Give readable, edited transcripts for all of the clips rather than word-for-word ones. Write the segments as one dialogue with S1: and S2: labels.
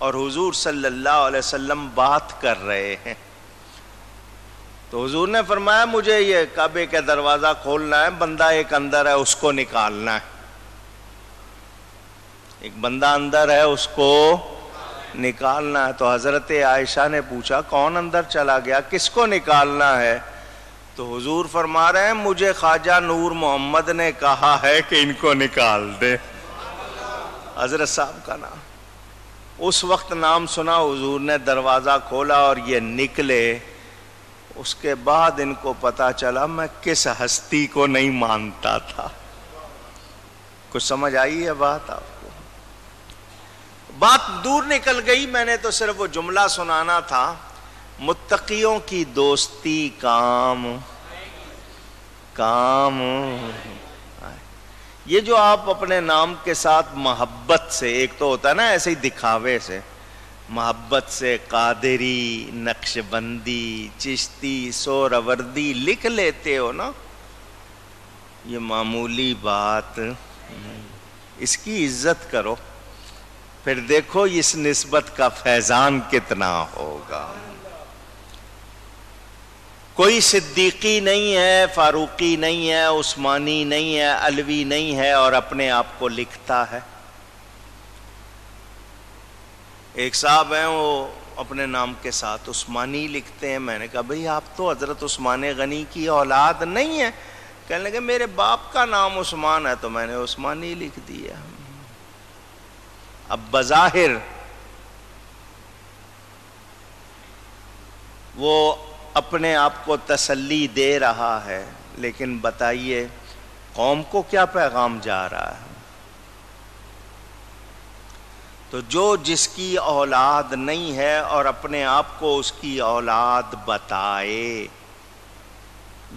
S1: اور حضور صلی اللہ علیہ وسلم بات کر رہے ہیں. تو حضور نے فرمایا مجھے یہ کعبے کا دروازہ کھولنا ہے، بندہ ایک اندر ہے اس کو نکالنا ہے. ایک بندہ اندر ہے اس کو نکالنا ہے. تو حضرت عائشہ نے پوچھا کون اندر چلا گیا، کس کو نکالنا ہے؟ تو حضور فرما رہے ہیں مجھے خواجہ نور محمد نے کہا ہے کہ ان کو نکال دے. حضرت صاحب کا نام، اس وقت نام سنا، حضور نے دروازہ کھولا اور یہ نکلے. اس کے بعد ان کو پتا چلا میں کس ہستی کو نہیں مانتا تھا. کچھ سمجھ آئی ہے بات آپ کو؟ بات دور نکل گئی، میں نے تو صرف وہ جملہ سنانا تھا. متقیوں کی دوستی کام یہ جو آپ اپنے نام کے ساتھ محبت سے، ایک تو ہوتا ہے نا ایسے ہی دکھاوے سے، محبت سے قادری، نقش بندی، چشتی، سہروردی لکھ لیتے ہو نا، یہ معمولی بات نہیں. اس کی عزت کرو، پھر دیکھو اس نسبت کا فیضان کتنا ہوگا. کوئی صدیقی نہیں ہے، فاروقی نہیں ہے، عثمانی نہیں ہے، علوی نہیں ہے اور اپنے آپ کو لکھتا ہے. ایک صاحب ہیں وہ اپنے نام کے ساتھ عثمانی لکھتے ہیں. میں نے کہا بھئی آپ تو حضرت عثمان غنی کی اولاد نہیں ہیں. کہنے لگے میرے باپ کا نام عثمان ہے تو میں نے عثمانی لکھ دیا. اب بظاہر وہ اپنے آپ کو تسلی دے رہا ہے، لیکن بتائیے قوم کو کیا پیغام جا رہا ہے؟ تو جو جس کی اولاد نہیں ہے اور اپنے آپ کو اس کی اولاد بتائے،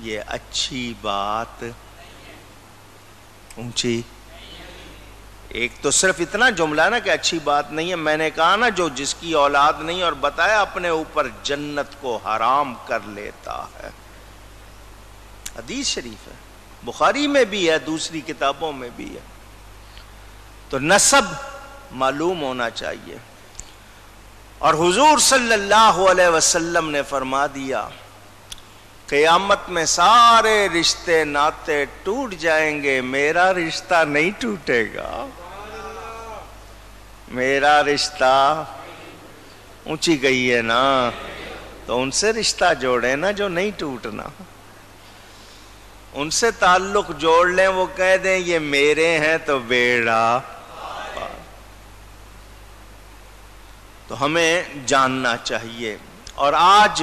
S1: یہ اچھی بات اونچی. ایک تو صرف اتنا جملہ نا کہ اچھی بات نہیں ہے. میں نے کہا نا جو جس کی اولاد نہیں اور بتایا اپنے اوپر جنت کو حرام کر لیتا ہے. حدیث شریف ہے، بخاری میں بھی ہے، دوسری کتابوں میں بھی ہے. تو نسب معلوم ہونا چاہیے. اور حضور صلی اللہ علیہ وسلم نے فرما دیا قیامت میں سارے رشتے ناتے ٹوٹ جائیں گے، میرا رشتہ نہیں ٹوٹے گا. میرا رشتہ اونچی گئی ہے نا، تو ان سے رشتہ جوڑے نا جو نہیں ٹوٹنا. ان سے تعلق جوڑ لیں، وہ کہہ دیں یہ میرے ہیں تو بیڑا. تو ہمیں جاننا چاہیے. اور آج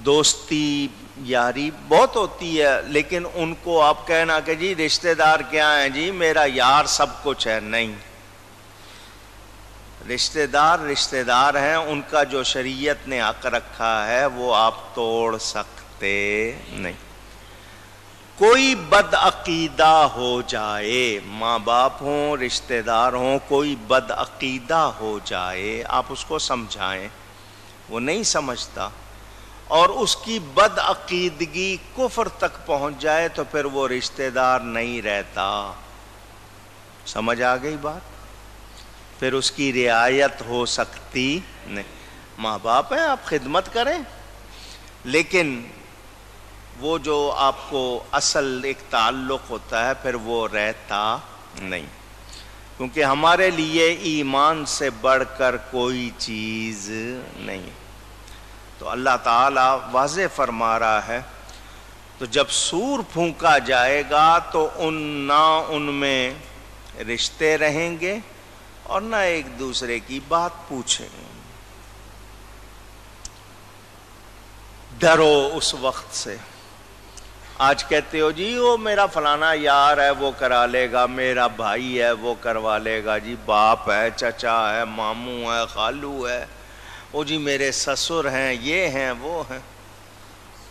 S1: دوستی یاری بہت ہوتی ہے، لیکن ان کو آپ کہنا کہ جی رشتہ دار کیا ہیں، جی میرا یار سب کچھ ہے. نہیں، رشتہ دار ہیں. ان کا جو شریعت نے حق رکھا ہے وہ آپ توڑ سکتے نہیں. کوئی بد عقیدہ ہو جائے، ماں باپ ہوں، رشتہ دار ہوں، کوئی بد عقیدہ ہو جائے، آپ اس کو سمجھائیں، وہ نہیں سمجھتا، اور اس کی بد عقیدگی کفر تک پہنچ جائے تو پھر وہ رشتہ دار نہیں رہتا. سمجھ آ گئی بات؟ پھر اس کی رعایت ہو سکتی نہیں. ماں باپ ہیں، آپ خدمت کریں، لیکن وہ جو آپ کو اصل ایک تعلق ہوتا ہے پھر وہ رہتا نہیں. کیونکہ ہمارے لیے ایمان سے بڑھ کر کوئی چیز نہیں. تو اللہ تعالیٰ واضح فرما رہا ہے تو جب سور پھونکا جائے گا تو نہ ان میں رشتے رہیں گے اور نہ ایک دوسرے کی بات پوچھیں گے. ڈرو اس وقت سے. آج کہتے ہو جی وہ میرا فلانا یار ہے وہ کرا لے گا، میرا بھائی ہے وہ کروا لے گا، جی باپ ہے، چچا ہے، ماموں ہے، خالو ہے، وہ جی میرے سسر ہیں، یہ ہیں وہ ہیں.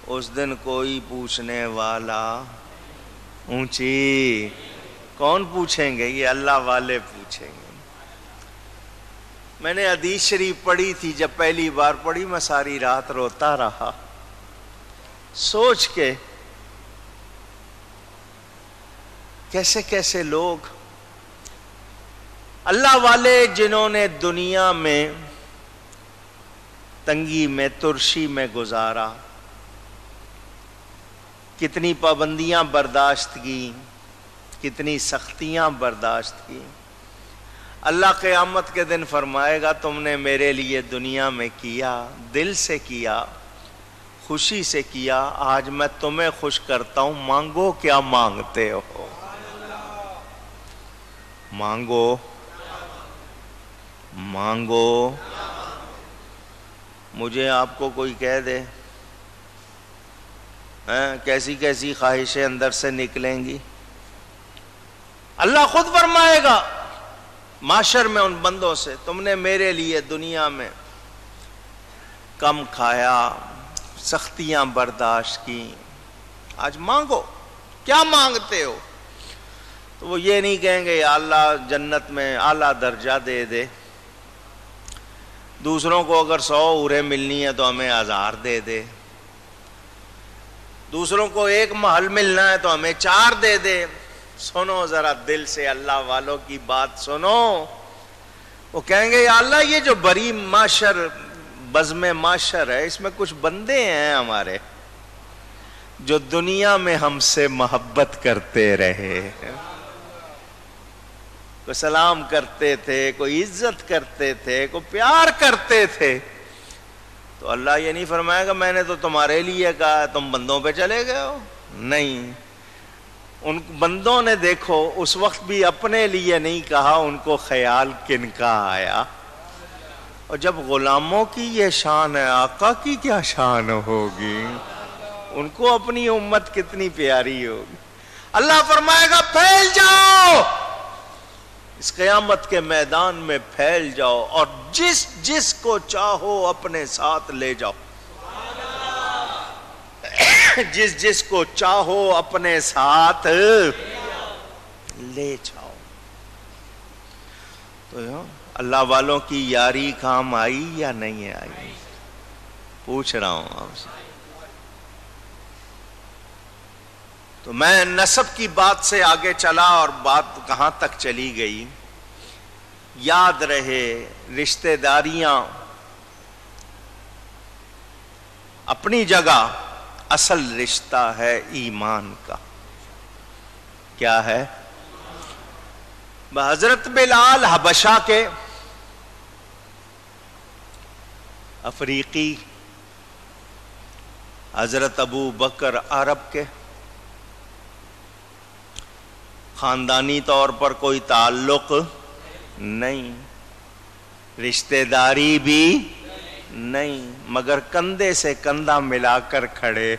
S1: اس دن کوئی پوچھنے والا اونچی کون پوچھیں گے؟ یہ اللہ والے پوچھیں گے. میں نے حدیث شریف پڑھی تھی، جب پہلی بار پڑھی میں ساری رات روتا رہا سوچ کے کیسے کیسے لوگ. اللہ والے جنہوں نے دنیا میں تنگی میں ترشی میں گزارا، کتنی پابندیاں برداشت کی، کتنی سختیاں برداشت کی، اللہ قیامت کے دن فرمائے گا تم نے میرے لیے دنیا میں کیا، دل سے کیا، خوشی سے کیا، آج میں تمہیں خوش کرتا ہوں، مانگو کیا مانگتے ہو، مانگو مانگو۔ مجھے آپ کو کوئی کہہ دے کیسی کیسی خواہشیں اندر سے نکلیں گی، اللہ خود فرمائے گا معاشر میں ان بندوں سے، تم نے میرے لیے دنیا میں کم کھایا، سختیاں برداشت کی، آج مانگو کیا مانگتے ہو؟ تو وہ یہ نہیں کہیں گے یا اللہ جنت میں اعلیٰ درجہ دے دے، دوسروں کو اگر 100 اوریں ملنی ہے تو ہمیں 1000 دے دے، دوسروں کو 1 محل ملنا ہے تو ہمیں 4 دے دے۔ سنو ذرا دل سے اللہ والوں کی بات سنو، وہ کہیں گے یا اللہ یہ جو بڑی معاشر بزم معاشر ہے، اس میں کچھ بندے ہیں ہمارے جو دنیا میں ہم سے محبت کرتے رہے، کوئی سلام کرتے تھے، کوئی عزت کرتے تھے، کوئی پیار کرتے تھے، تو اللہ یہ نہیں فرمائے گا میں نے تو تمہارے لیے کہا تم بندوں پہ چلے گئے ہو، نہیں، ان بندوں نے دیکھو اس وقت بھی اپنے لیے نہیں کہا، ان کو خیال کن کا آیا، اور جب غلاموں کی یہ شان ہے آقا کی کیا شان ہوگی، ان کو اپنی امت کتنی پیاری ہوگی۔ اللہ فرمائے گا پھیل جاؤ، اس قیامت کے میدان میں پھیل جاؤ، اور جس جس کو چاہو اپنے ساتھ لے جاؤ، جس جس کو چاہو اپنے ساتھ لے جاؤ۔ تو اللہ والوں کی یاری کام آئی یا نہیں آئی؟ پوچھ رہا ہوں آپ سے۔ تو میں نسب کی بات سے آگے چلا، اور بات کہاں تک چلی گئی؟ یاد رہے رشتہ داریاں اپنی جگہ، اصل رشتہ ہے ایمان کا۔ کیا ہے؟ حضرت بلال حبشہ کے، افریقی حضرت ابو بکر عرب کے، خاندانی طور پر کوئی تعلق نہیں، رشتہ داری بھی نہیں، مگر کندھے سے کندھا ملا کر کھڑے۔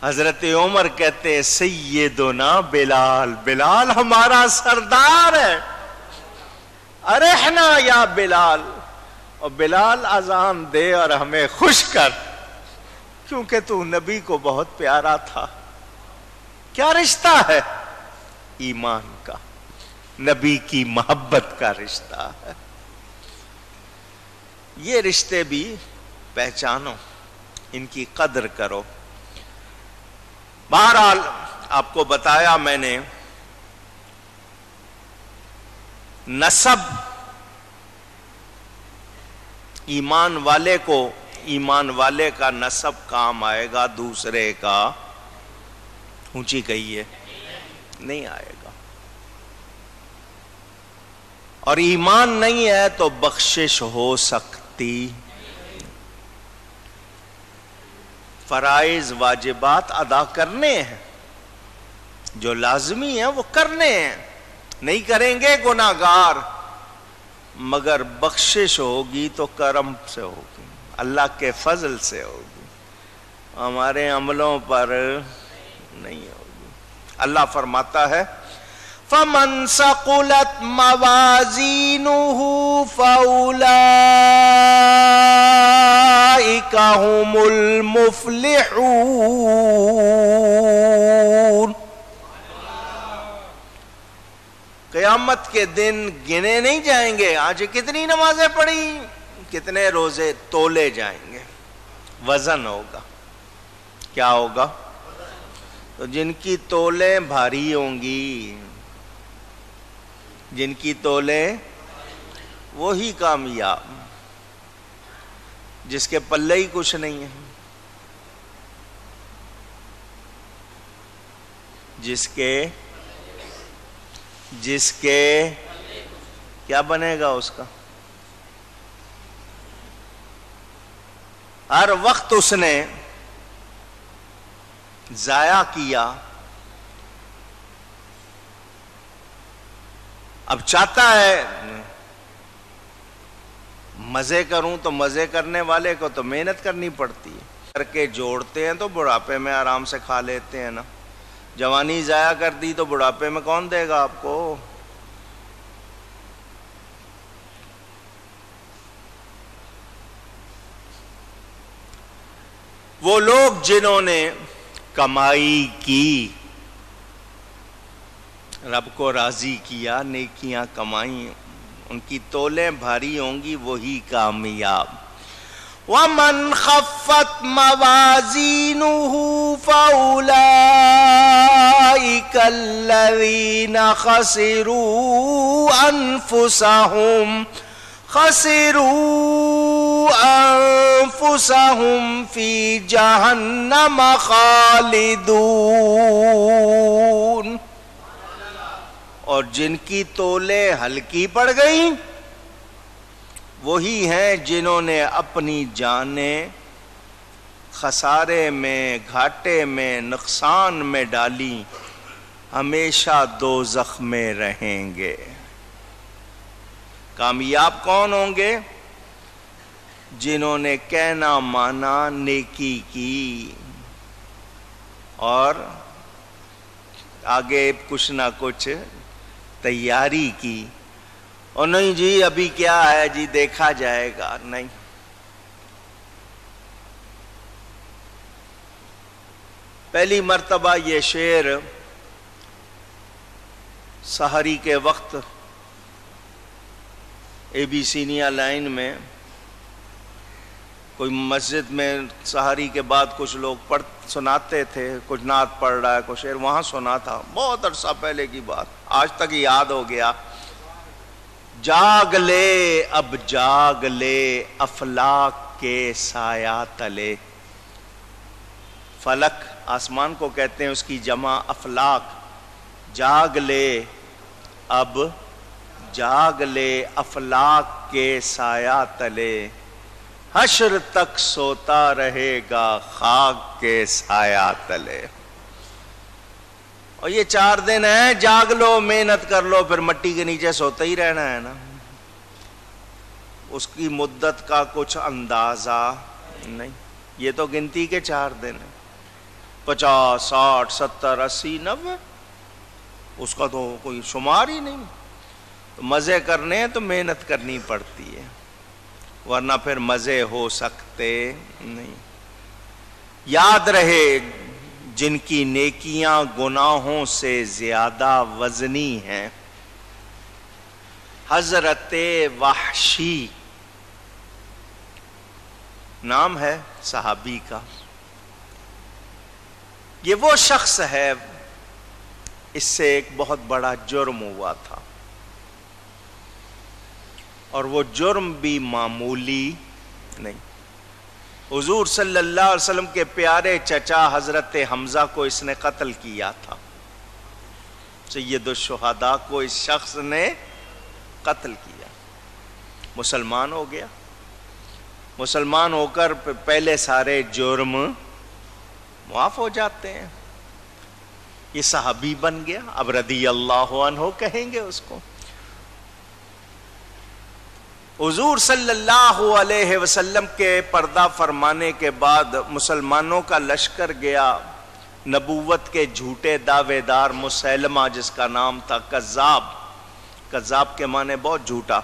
S1: حضرت عمر کہتے سیدنا بلال، بلال ہمارا سردار ہے، ارحنا یا بلال، اور بلال اذان دے اور ہمیں خوش کر، کیونکہ تو نبی کو بہت پیارا تھا۔ کیا رشتہ ہے؟ ایمان کا، نبی کی محبت کا رشتہ ہے۔ یہ رشتے بھی پہچانو، ان کی قدر کرو۔ بہرحال آپ کو بتایا میں نے، نسب ایمان والے کو، ایمان والے کا نسب کام آئے گا، دوسرے کا اونچی کہیے نہیں آئے گا۔ اور ایمان نہیں ہے تو بخشش ہو سکتی، فرائض واجبات ادا کرنے ہیں، جو لازمی ہیں وہ کرنے ہیں، نہیں کریں گے گناہگار، مگر بخشش ہوگی تو کرم سے ہوگی، اللہ کے فضل سے ہوگی، ہمارے عملوں پر نہیں ہوگی۔ اللہ فرماتا ہے فَمَنْ ثَقُلَتْ مَوَازِينُهُ فَأُولَئِكَ هُمُ الْمُفْلِحُونَ۔ قیامت کے دن گنے نہیں جائیں گے، آج کتنی نمازیں پڑھی، کتنے روزے، تولے جائیں گے، وزن ہوگا۔ کیا ہوگا؟ تو جن کی تولیں بھاری ہوں گی، جن کی تولے وہی کامیاب، جس کے پلے ہی کچھ نہیں ہے، جس کے کیا بنے گا اس کا؟ ہر وقت اس نے ضائع کیا، اب چاہتا ہے مزے کروں، تو مزے کرنے والے کو تو محنت کرنی پڑتی ہے، کر کے جوڑتے ہیں تو بڑھاپے میں آرام سے کھا لیتے ہیں نا۔ جوانی ضائع کر دی تو بڑھاپے میں کون دے گا آپ کو؟ وہ لوگ جنہوں نے کمائی کی، رب کو راضی کیا، نیکیاں کمائیں، ان کی تولیں بھاری ہوں گی، وہی کامیاب۔ وَمَنْ خَفَّتْ مَوَازِينُهُ فَأُولَئِكَ الَّذِينَ خَسِرُوا أَنفُسَهُمْ فِي جَهَنَّمَ خَالِدُونَ۔ اور جن کی تولیں ہلکی پڑ گئیں وہی ہیں جنہوں نے اپنی جانیں خسارے میں، گھاٹے میں، نقصان میں ڈالی، ہمیشہ دوزخ میں رہیں گے۔ کامیاب کون ہوں گے؟ جنہوں نے کہنا مانا، نیکی کی، اور آگے کچھ نہ کچھ تیاری کی، اور نہیں جی ابھی کیا ہے جی دیکھا جائے گا، نہیں۔ پہلی مرتبہ یہ شعر سحری کے وقت اے بی سینیا لائن میں کوئی مسجد میں سحری کے بعد کچھ لوگ سناتے تھے، کچھ نعت پڑھ رہا ہے، کچھ شعر، وہاں سنا تھا، بہت عرصہ پہلے کی بات، آج تک یاد ہو گیا۔ جاگ لے اب جاگ لے افلاک کے سایہ تلے، فلک آسمان کو کہتے ہیں، اس کی جمع افلاک۔ جاگ لے اب جاگ لے افلاک کے سایہ تلے، حشر تک سوتا رہے گا خاک کے سایہ تلے۔ اور یہ 4 دن ہیں، جاگ لو، محنت کر لو، پھر مٹی کے نیچے سوتا ہی رہنا ہے نا۔ اس کی مدت کا کچھ اندازہ نہیں، یہ تو گنتی کے 4 دن ہیں، 50 60 70 80 90، اس کا تو کوئی شمار ہی نہیں۔ تو مزے کرنے ہیں تو محنت کرنی پڑتی ہے، ورنہ پھر مزے ہو سکتے نہیں۔ یاد رہے جن کی نیکیاں گناہوں سے زیادہ وزنی ہیں۔ حضرت وحشی نام ہے صحابی کا، یہ وہ شخص ہے، اس سے ایک بہت بڑا جرم ہوا تھا، اور وہ جرم بھی معمولی نہیں۔ حضور صلی اللہ علیہ وسلم کے پیارے چچا حضرت حمزہ کو اس نے قتل کیا تھا، سید الشہداء کو اس شخص نے قتل کیا، مسلمان ہو گیا، مسلمان ہو کر پہلے سارے جرم معاف ہو جاتے ہیں، یہ صحابی بن گیا، اب رضی اللہ عنہ کہیں گے اس کو۔ حضور صلی اللہ علیہ وسلم کے پردہ فرمانے کے بعد مسلمانوں کا لشکر گیا، نبوت کے جھوٹے دعوے دار مسیلمہ، جس کا نام تھا کذاب، کذاب کے معنی بہت جھوٹا،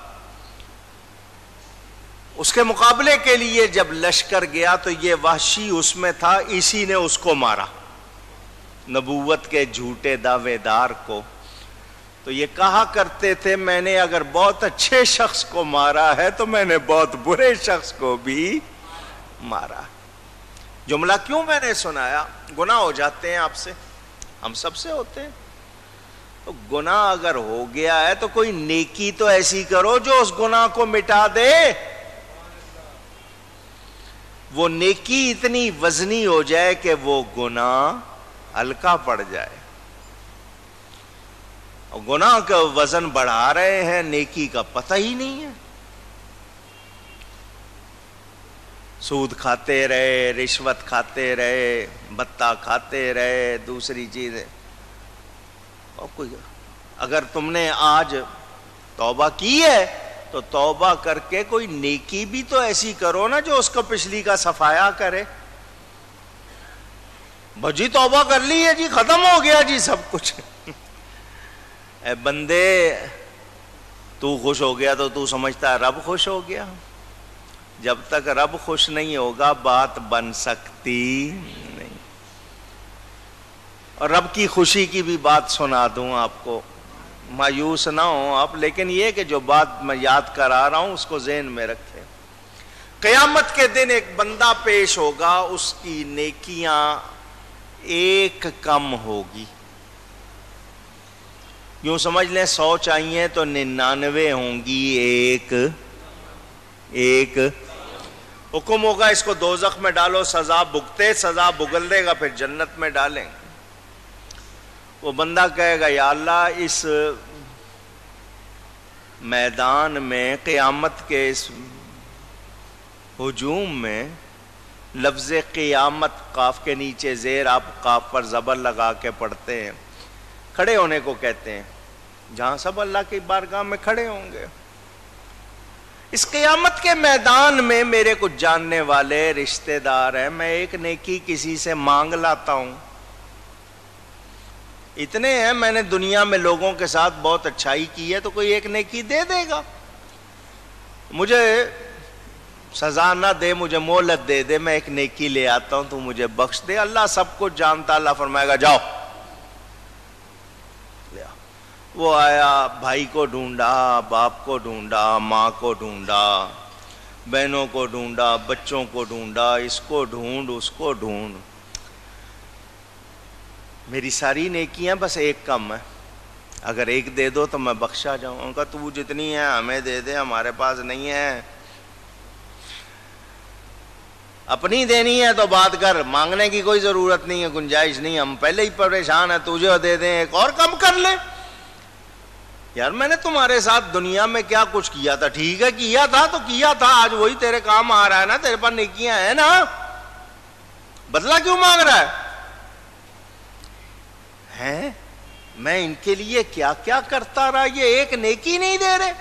S1: اس کے مقابلے کے لیے جب لشکر گیا تو یہ وحشی اس میں تھا، اسی نے اس کو مارا، نبوت کے جھوٹے دعوے دار کو۔ تو یہ کہا کرتے تھے میں نے اگر بہت اچھے شخص کو مارا ہے تو میں نے بہت برے شخص کو بھی مارا۔ جملہ کیوں میں نے سنایا؟ گناہ ہو جاتے ہیں آپ سے، ہم سب سے ہوتے ہیں، تو گناہ اگر ہو گیا ہے تو کوئی نیکی تو ایسی کرو جو اس گناہ کو مٹا دے. وہ نیکی اتنی وزنی ہو جائے کہ وہ گناہ ہلکا پڑ جائے. گناہ کا وزن بڑھا رہے ہیں, نیکی کا پتہ ہی نہیں ہے. سود کھاتے رہے, رشوت کھاتے رہے, بتہ کھاتے رہے, دوسری چیزیں. اور کوئی اگر تم نے آج توبہ کی ہے تو توبہ کر کے کوئی نیکی بھی تو ایسی کرو نا جو اس کو پچھلی کا صفایا کرے. بھجی توبہ کر لی ہے جی, ختم ہو گیا جی سب کچھ. اے بندے, تو خوش ہو گیا تو تو سمجھتا ہے رب خوش ہو گیا. جب تک رب خوش نہیں ہوگا بات بن سکتی نہیں. اور رب کی خوشی کی بھی بات سنا دوں آپ کو, مایوس نہ ہوں آپ, لیکن یہ کہ جو بات میں یاد کرا رہا ہوں اس کو ذہن میں رکھیں. قیامت کے دن ایک بندہ پیش ہوگا, اس کی نیکیاں ایک کم ہوگی. یوں سمجھ لیں 100 چاہیے تو 99 ہوں گی, ایک حکم ہوگا اس کو دوزخ میں ڈالو, سزا بھگتے, سزا بھگل دے گا, پھر جنت میں ڈالیں. وہ بندہ کہے گا یا اللہ اس میدان میں, قیامت کے اس ہجوم میں لفظ قیامت قاف کے نیچے زیر آپ قاف پر زبر لگا کے پڑھتے ہیں, کھڑے ہونے کو کہتے ہیں, جہاں سب اللہ کی بارگاہ میں کھڑے ہوں گے. اس قیامت کے میدان میں میرے کچھ جاننے والے رشتہ دار ہیں, میں ایک نیکی کسی سے مانگ لاتا ہوں. اتنے ہیں, میں نے دنیا میں لوگوں کے ساتھ بہت اچھائی کی ہے, تو کوئی ایک نیکی دے دے گا. مجھے سزا نہ دے, مجھے مہلت دے دے, میں ایک نیکی لے آتا ہوں, تو مجھے بخش دے. اللہ سب کچھ جانتا, اللہ فرمائے گا جاؤ. وہ آیا, بھائی کو ڈھونڈا, باپ کو ڈھونڈا, ماں کو ڈھونڈا, بہنوں کو ڈھونڈا, بچوں کو ڈھونڈا, اس کو ڈھونڈ, اس کو ڈھونڈ. میری ساری نیکیاں بس ایک کم ہے, اگر ایک دے دو تو میں بخشا جاؤں. ان کا تو جتنی ہے ہمیں دے دے, ہمارے پاس نہیں ہے. اپنی دینی ہے تو بات کر, مانگنے کی کوئی ضرورت نہیں ہے, گنجائش نہیں, ہم پہلے ہی پریشان ہیں, تجھے دے دیں, ایک اور کم کر لیں. یار میں نے تمہارے ساتھ دنیا میں کیا کچھ کیا تھا, ٹھیک ہے کیا تھا تو کیا تھا, آج وہی تیرے کام آ رہا ہے نا, تیرے پاس نیکیاں ہیں نا, بدلہ کیوں مانگ رہا ہے؟ میں ان کے لیے کیا کیا کرتا رہا, یہ ایک نیکی نہیں دے رہے.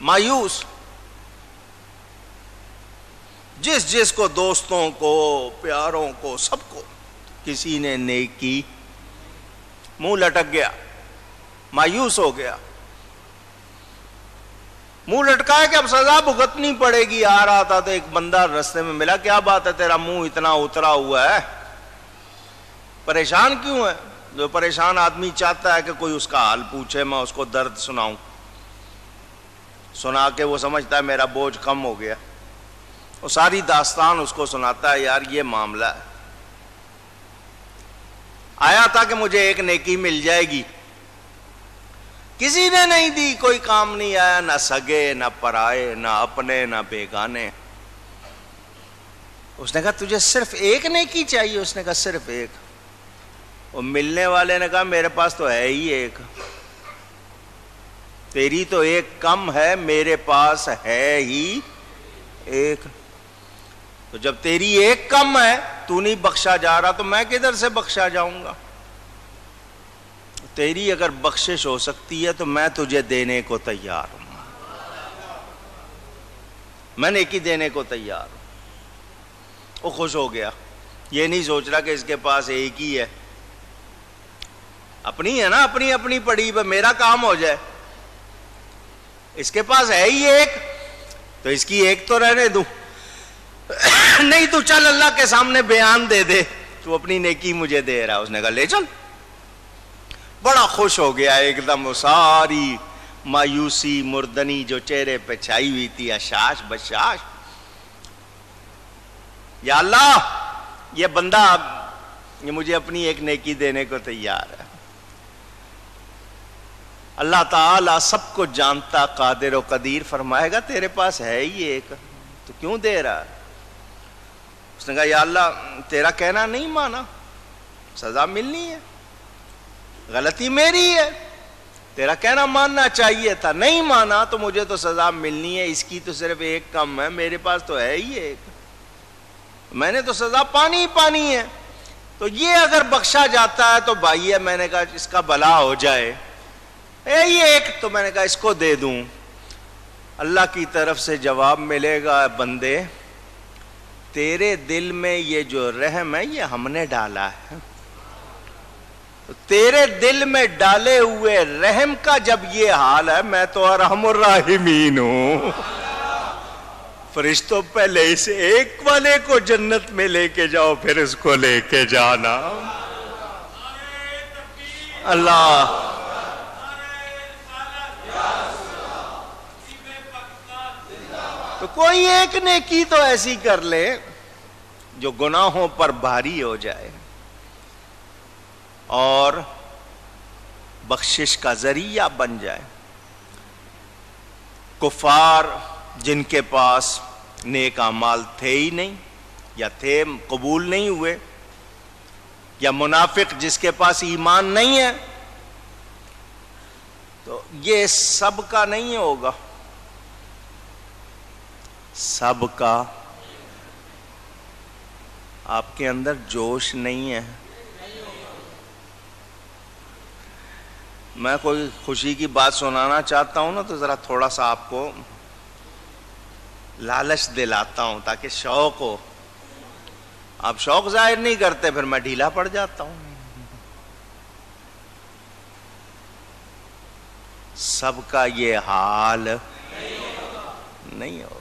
S1: مایوس. جس کو, دوستوں کو, پیاروں کو, سب کو کسی نے نیکی, منہ لٹک گیا, مایوس ہو گیا. منہ لٹکا ہے کہ اب سزا بھگتنی پڑے گی. آ رہا تھا تو ایک بندہ رستے میں ملا, کیا بات ہے تیرا منہ اتنا اترا ہوا ہے, پریشان کیوں ہے؟ جو پریشان آدمی چاہتا ہے کہ کوئی اس کا حال پوچھے, میں اس کو درد سناؤں, سنا کے وہ سمجھتا ہے میرا بوجھ کم ہو گیا. وہ ساری داستان اس کو سناتا ہے, یار یہ معاملہ ہے, آیا تھا کہ مجھے ایک نیکی مل جائے گی, کسی نے نہیں دی, کوئی کام نہیں آیا, نہ سگے نہ پرائے, نہ اپنے نہ بیگانے. اس نے کہا تجھے صرف ایک نیکی چاہیے؟ اس نے کہا صرف ایک. وہ ملنے والے نے کہا میرے پاس تو ہے ہی ایک, تیری تو ایک کم ہے, میرے پاس ہے ہی ایک. تو جب تیری ایک کم ہے, تو نہیں بخشا جا رہا, تو میں کدھر سے بخشا جاؤں گا؟ تیری اگر بخشش ہو سکتی ہے تو میں تجھے دینے کو تیار ہوں, میں نیکی دینے کو تیار ہوں. وہ خوش ہو گیا, یہ نہیں سوچ رہا کہ اس کے پاس ایک ہی ہے, اپنی ہے نا, اپنی اپنی پڑی, میرا کام ہو جائے. اس کے پاس ہے ہی ایک, تو اس کی ایک تو رہنے دوں, نہیں تو چل اللہ کے سامنے بیان دے دے, تو اپنی نیکی مجھے دے رہا. اس نے کہا لے چل. بڑا خوش ہو گیا ایک دم, ساری مایوسی مردنی جو چہرے پہ چھائی ہوئی تھی, اشاش بشاش. یا اللہ یہ بندہ یہ مجھے اپنی ایک نیکی دینے کو تیار ہے. اللہ تعالیٰ سب کو جانتا قادر و قدیر فرمائے گا تیرے پاس ہے ہی ایک، تو کیوں دے رہا ہے؟ اس نے کہا یا اللہ تیرا کہنا نہیں مانا، سزا ملنی ہے، غلطی میری ہے، تیرا کہنا ماننا چاہیے تھا، نہیں مانا تو مجھے تو سزا ملنی ہے، اس کی تو صرف ایک کم ہے، میرے پاس تو ہے ہی ایک، میں نے تو سزا پانی ہی پانی ہے۔ تو یہ اگر بخشا جاتا ہے تو بھائی ہے، میں نے کہا اس کا بھلا ہو جائے، یہ ایک تو میں نے کہا اس کو دے دوں۔ اللہ کی طرف سے جواب ملے گا بندے تیرے دل میں یہ جو رحم ہے یہ ہم نے ڈالا ہے، تیرے دل میں ڈالے ہوئے رحم کا جب یہ حال ہے، میں تو ارحم الراحمین ہوں، فرشتوں پہلے اس ایک والے کو جنت میں لے کے جاؤ پھر اس کو لے کے جانا۔ اللہ تو کوئی ایک نیکی تو ایسی کر لے جو گناہوں پر بھاری ہو جائے اور بخشش کا ذریعہ بن جائے۔ کفار جن کے پاس نیک اعمال تھے ہی نہیں یا تھے قبول نہیں ہوئے، یا منافق جس کے پاس ایمان نہیں ہے، تو یہ سب کا نہیں ہوگا، سب کا۔ آپ کے اندر جوش نہیں ہے۔ میں کوئی خوشی کی بات سنانا چاہتا ہوں نا تو ذرا تھوڑا سا آپ کو لالچ دلاتا ہوں تاکہ شوق ہو۔ آپ شوق ظاہر نہیں کرتے پھر میں ڈھیلا پڑ جاتا ہوں۔ سب کا یہ حال نہیں ہوگا،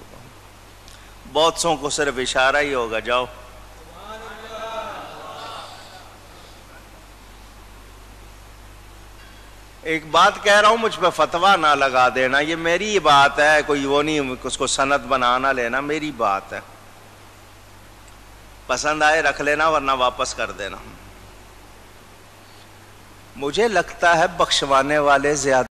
S1: بہت سوں کو صرف اشارہ ہی ہوگا، جاؤ۔ ایک بات کہہ رہا ہوں، مجھ پہ فتویٰ نہ لگا دینا، یہ میری بات ہے، کوئی وہ نہیں اس کو سند بنانا لینا، میری بات ہے، پسند آئے رکھ لینا ورنہ واپس کر دینا۔ مجھے لگتا ہے بخشوانے والے زیادہ